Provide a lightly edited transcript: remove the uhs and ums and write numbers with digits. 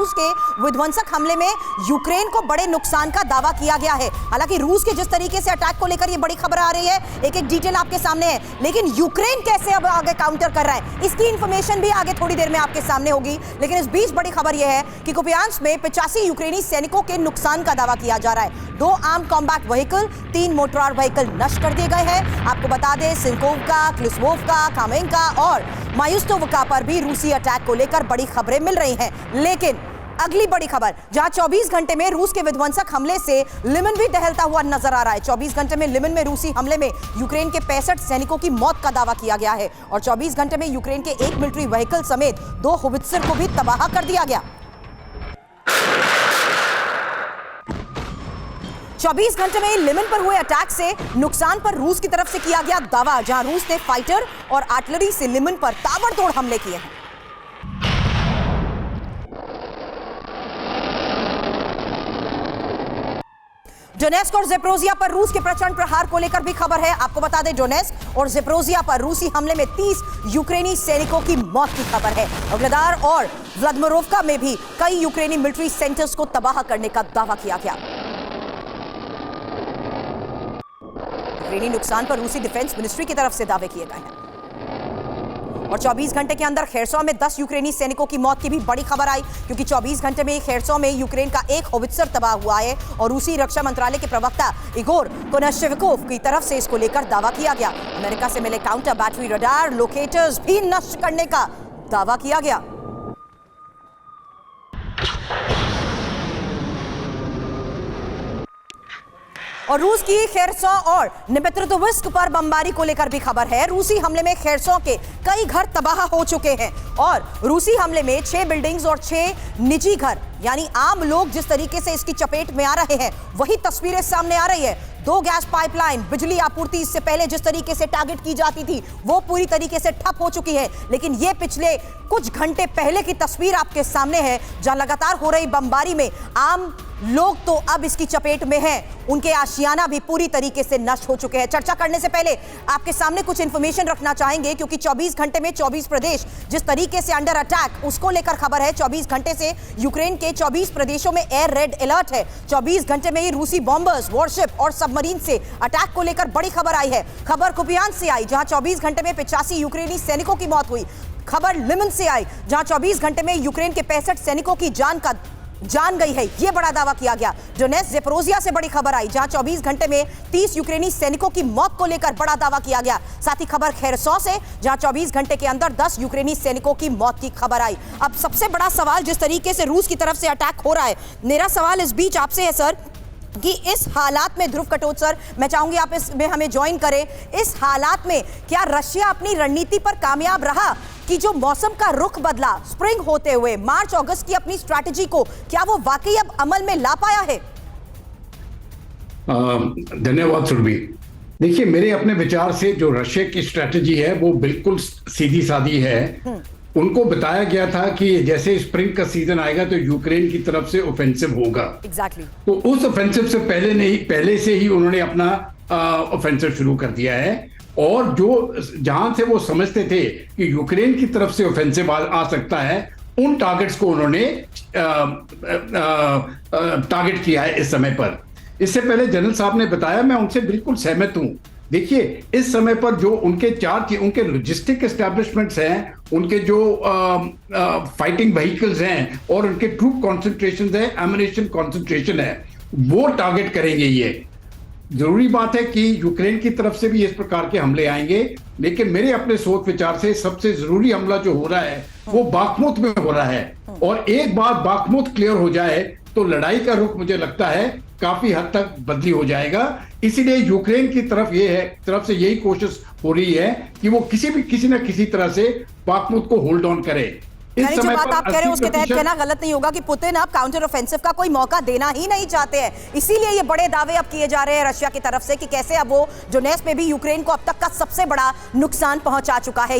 रूस के विध्वंसक हमले में यूक्रेन को बड़े नुकसान का दावा किया गया है। हालांकि रूस के जिस तरीके से अटैक को लेकर ये बड़ी खबर आ रही है, एक एक डिटेल आपके सामने है, लेकिन यूक्रेन कैसे अब आगे काउंटर कर रहा है इसकी इंफॉर्मेशन भी आगे थोड़ी देर में आपके सामने होगी। लेकिन इस बीच बड़ी खबर यह है कि कुपियांस्क में 85 यूक्रेनी सैनिकों के नुकसान का दावा किया जा रहा है। 2 आर्म कॉम्बैट व्हीकल, 3 मोटरार व्हीकल नष्ट कर दिए गए हैं। आपको बता दें, सिंकोवका, क्लिस्वोवका, कामेंका और मायुस्तोवका पर भी रूसी अटैक को लेकर बड़ी खबरें मिल रही हैं। लेकिन अगली बड़ी खबर, जहां 24 घंटे में रूस के विध्वंसक हमले से लिमन भी दहलता हुआ नजर आ रहा है। 24 घंटे में लिमन में रूसी हमले में यूक्रेन के 65 सैनिकों की मौत का दावा किया गया है और 24 घंटे में यूक्रेन के 1 मिलिट्री व्हीकल समेत 2 होवित्जर को भी तबाह कर दिया गया। 24 घंटे में लिमन पर हुए अटैक से नुकसान पर रूस की तरफ से किया गया दावा, जहां रूस ने फाइटर और आर्टिलरी से लिमन पर ताबड़तोड़ हमले किए हैं। डोनेस्क और ज़ेपोरिज़िया पर रूस के प्रचंड प्रहार को लेकर भी खबर है। आपको बता दें, डोनेस्क और ज़ेपोरिज़िया पर रूसी हमले में 30 यूक्रेनी सैनिकों की मौत की खबर है। वोग्नेदार और व्लादिमीरोव्का में भी कई यूक्रेनी मिलिट्री सेंटर्स को तबाह करने का दावा किया गया। यूक्रेनी नुकसान पर रूसी डिफेंस मिनिस्ट्री की तरफ से दावे किए गए हैं। और 24 घंटे के अंदर खेरसॉ में 10 यूक्रेनी सैनिकों की मौत की भी बड़ी खबर आई, क्योंकि 24 घंटे में खेरसॉ में यूक्रेन का 1 होवित्जर तबाह हुआ है और रूसी रक्षा मंत्रालय के प्रवक्ता इगोर कोनाशेविकोव की तरफ से इसको लेकर दावा किया गया। अमेरिका से मिले काउंटर बैटरी रडार लोकेटर्स भी नष्ट करने का दावा किया गया। और रूस की खेरसॉ और निपेत्रोवित्स्क पर बमबारी को लेकर भी खबर है। रूसी हमले में खेरसॉ के कई घर तबाह हो चुके हैं और रूसी हमले में 6 बिल्डिंग्स और 6 निजी घर, यानी आम लोग जिस तरीके से इसकी चपेट में आ रहे हैं वही तस्वीरें सामने आ रही है। 2 गैस पाइपलाइन, बिजली आपूर्ति इससे पहले जिस तरीके से टारगेट की जाती थी वो पूरी तरीके से ठप हो चुकी है। लेकिन ये पिछले कुछ घंटे पहले की तस्वीर आपके सामने है, जहां लगातार हो रही बमबारी में आम लोग तो अब इसकी चपेट में हैं, उनके आशियाना भी पूरी तरीके से नष्ट हो चुके हैं। चर्चा करने से पहले आपके सामने कुछ इंफॉर्मेशन रखना चाहेंगे, क्योंकि 24 घंटे में 24 प्रदेश जिस तरीके से अंडर अटैक, उसको लेकर खबर है। 24 घंटे से यूक्रेन के 24 प्रदेशों में एयर रेड अलर्ट है। 24 घंटे में ही रूसी बॉम्बर्स, वॉरशिप और सबमरीन से अटैक को लेकर बड़ी खबर आई है। खबर कुपियांस्क से आई, जहां 24 घंटे में 85 यूक्रेनी सैनिकों की मौत हुई। खबर लिमन से आई, जहां 24 घंटे में यूक्रेन के 65 सैनिकों की जान गई है, यह बड़ा दावा किया गया। डोनेस्क ज़ेपोरिज़िया से बड़ी खबर आई, जहां 24 घंटे में 30 यूक्रेनी सैनिकों की मौत को लेकर बड़ा दावा किया गया। साथ ही खबर खेरसॉ से, जहां 24 घंटे के अंदर 10 यूक्रेनी सैनिकों की मौत की खबर आई। अब सबसे बड़ा सवाल, जिस तरीके से रूस की तरफ से अटैक हो रहा है, मेरा सवाल इस बीच आपसे है सर कि इस हालात में, ध्रुव कटोच सर, मैं चाहूंगी आप इसमें हमें ज्वाइन करें। इस हालात में क्या रशिया अपनी रणनीति पर कामयाब रहा कि जो मौसम का रुख बदला स्प्रिंग होते हुए मार्च अगस्त की अपनी स्ट्रैटेजी को, क्या वो वाकई अब अमल में ला पाया है? धन्यवाद सुरभि। देखिए, मेरे अपने विचार से जो रशिया की स्ट्रैटेजी है वो बिल्कुल सीधी सादी है। उनको बताया गया था कि जैसे स्प्रिंग का सीजन आएगा तो यूक्रेन की तरफ से ऑफेंसिव होगा। एग्जैक्टली। तो उस ऑफेंसिव से पहले से ही उन्होंने अपना ऑफेंसिव शुरू कर दिया है। और जहां से वो समझते थे कि यूक्रेन की तरफ से ऑफेंसिव आ सकता है, उन टारगेट्स को उन्होंने टारगेट किया है इस समय पर। इससे पहले जनरल साहब ने बताया, मैं उनसे बिल्कुल सहमत हूं। देखिए, इस समय पर जो उनके लॉजिस्टिक एस्टैब्लिशमेंट्स हैं, उनके जो फाइटिंग व्हीकल्स हैं और उनके ट्रूप कॉन्सेंट्रेशन है, एमुनिशन कॉन्सेंट्रेशन है, वो टारगेट करेंगे। ये जरूरी बात है कि यूक्रेन की तरफ से भी इस प्रकार के हमले आएंगे, लेकिन मेरे अपने सोच विचार से सबसे जरूरी हमला जो हो रहा है वो बाखमुत में हो रहा है। और एक बार बाखमुत क्लियर हो जाए तो लड़ाई का रुख मुझे लगता है काफी हद तक बदली हो जाएगा। इसीलिए यूक्रेन की तरफ से यही कोशिश हो रही है कि वो किसी न किसी तरह से बाखमुत को होल्ड ऑन करे। यानी जो बात आप कह रहे हैं उसके तहत कहना गलत नहीं होगा कि पुतिन अब काउंटर ऑफेंसिव का कोई मौका देना ही नहीं चाहते हैं। इसीलिए ये बड़े दावे अब किए जा रहे हैं रशिया की तरफ से कि कैसे अब वो डोनेस्क में भी यूक्रेन को अब तक का सबसे बड़ा नुकसान पहुंचा चुका है।